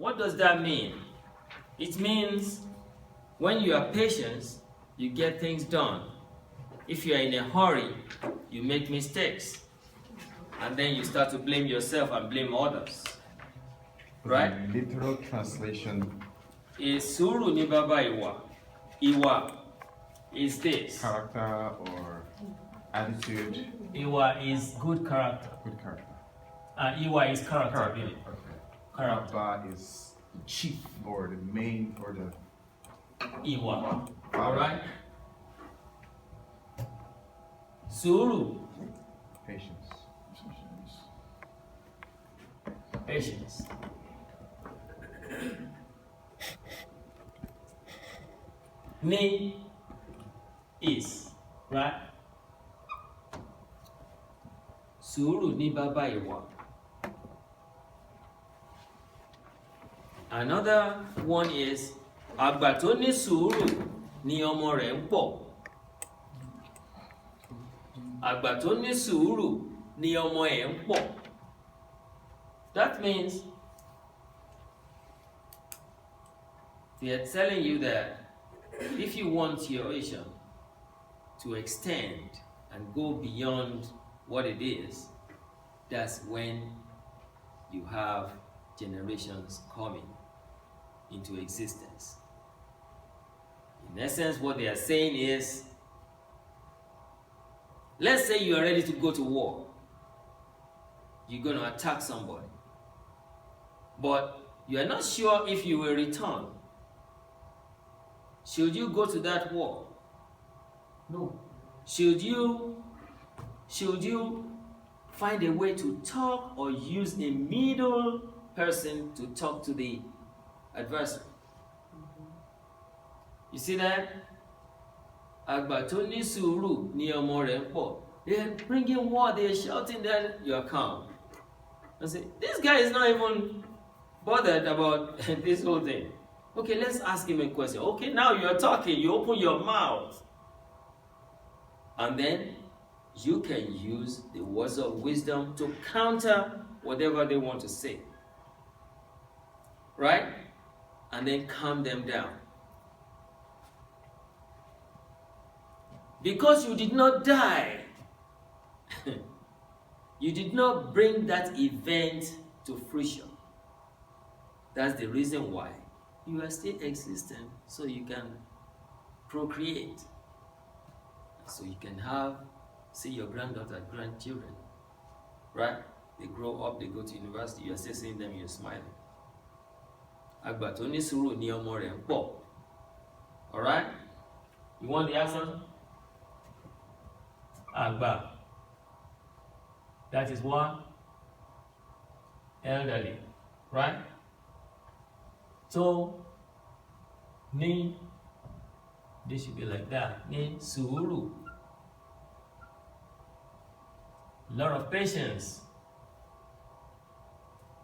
What does that mean? It means when you are patient, you get things done. If you are in a hurry, you make mistakes. And then you start to blame yourself and blame others. Right? The literal translation is sùúrù ní baba ìwà. Ìwà is this. Character or attitude. Ìwà is good character. Good character. Ìwà is character, really. Okay. Character. Baba is the chief or the main or the Ìwà. Alright? Sùúrù. Patience. Patience. Ní is, right? Sùúrù ní baba ìwà. Another one is àgbà tó ní sùúrù ni ọmọ rẹ̀ ń pọ̀. Àgbà tó ní sùúrù ni ọmọ ẹ̀ ń pọ̀. That means they are telling you that if you want your vision to extend and go beyond what it is, that's when you have generations coming into existence. In essence, what they are saying is, let's say you are ready to go to war. You're going to attack somebody. But you are not sure if you will return. Should you go to that war? No. Should you find a way to talk or use a middle person to talk to the adversary? You see that? Àgbà tó ní sùúrù ni ọmọ rẹ̀ ń pọ̀. They are bringing war, they are shouting that you are calm. I say, this guy is not even bothered about this whole thing. Okay, let's ask him a question. Okay, now you're talking, you open your mouth. And then you can use the words of wisdom to counter whatever they want to say. Right? And then calm them down. Because you did not die. You did not bring that event to fruition. That's the reason why you are still existing, so you can procreate. So you can see your granddaughter, grandchildren. Right? They grow up, they go to university, you are still seeing them, you're smiling. Àgbà tó ní sùúrù ni ọmọ rẹ̀ ń pọ̀. Alright? You want the answer? Àgbà. That is what? Elderly. Right? So, ní, this should be like that. Ní sùúrù. Lot of patience.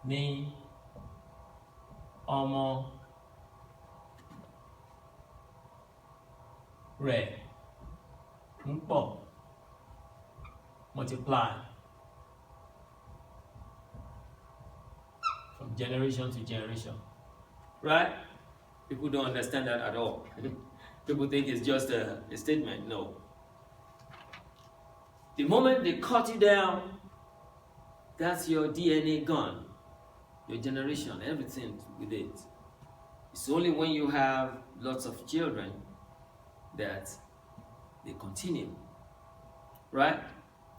Ní ọmọ rẹ̀ ń pọ̀. Multiply. From generation to generation. Right? People don't understand that at all. People think it's just a statement. No. The moment they cut you down, that's your DNA gone. Your generation, everything with it. It's only when you have lots of children that they continue. Right?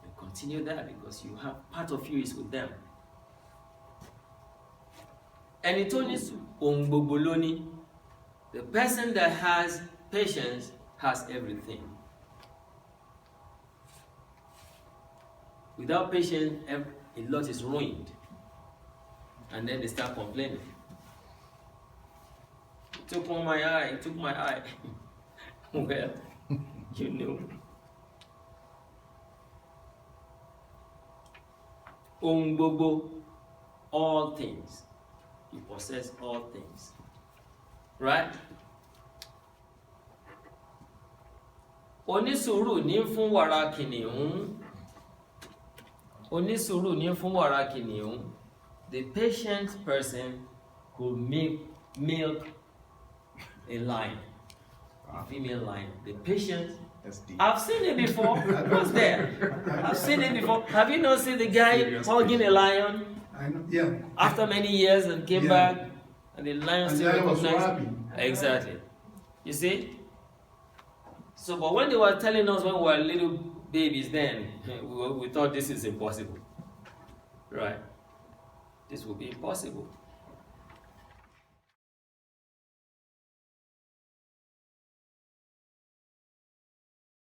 They continue that because you have part of you is with them. Ẹni tó ní ohun gbogbo ló ní. The person that has patience has everything. Without patience, a lot is ruined. And then they start complaining. It took my eye, it took my eye. Well, you knew. Ohun gbogbo, all things. You possess all things. Right? Onísùúrù ní fún wàrà kìnìún. Onísùúrù ní fún wàrà kìnìún. The patient person could milk a lion, a female lion. The patient, That's deep. I've seen it before. I was there. I've seen it before. Have you not seen the guy hugging a lion I know, yeah. after many years and came Yeah. back, and the lion And still the lion was so recognized? happy. Exactly. You see? So, but when they were telling us when we were little babies then, we thought this is impossible. Right? This will be impossible.